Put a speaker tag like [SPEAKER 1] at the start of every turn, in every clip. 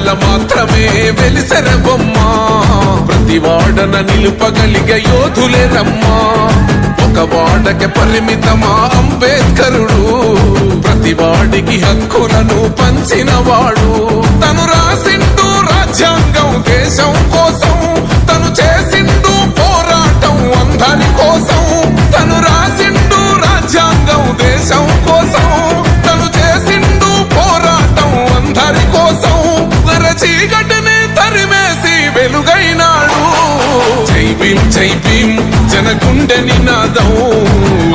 [SPEAKER 1] వాడల మాత్రమే వెలిసెర బొమ్మ ప్రతి వాడన నిలుపగలిగే యోధులే రమ్మా ఒక వాడకి పరిమితమా అంబేద్కరుడు ప్రతి వాడికి హక్కులను పంచిన వాడు తను రాసిండు రాజ్యాంగం దేశం కోసం తను చేసిండు పోరాటం అందరి కోసం తను రాసిండు రాజ్యాంగం దేశం కోసం తను చేసిండు పోరాటం అందరి కోసం చీకటిని తరిమేసి వెలుగైనాడు జై భీం జనగుండె నినాదం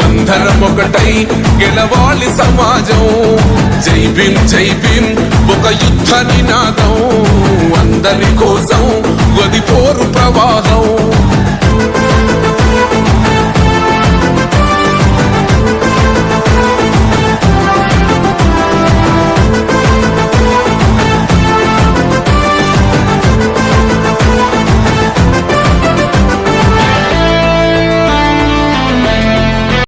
[SPEAKER 1] అందరం ఒకటై గెలవాలి సమాజం జై భీం ఒక యుద్ధ నినాదం అందరి కోసం గది పోరు ప్రవాహం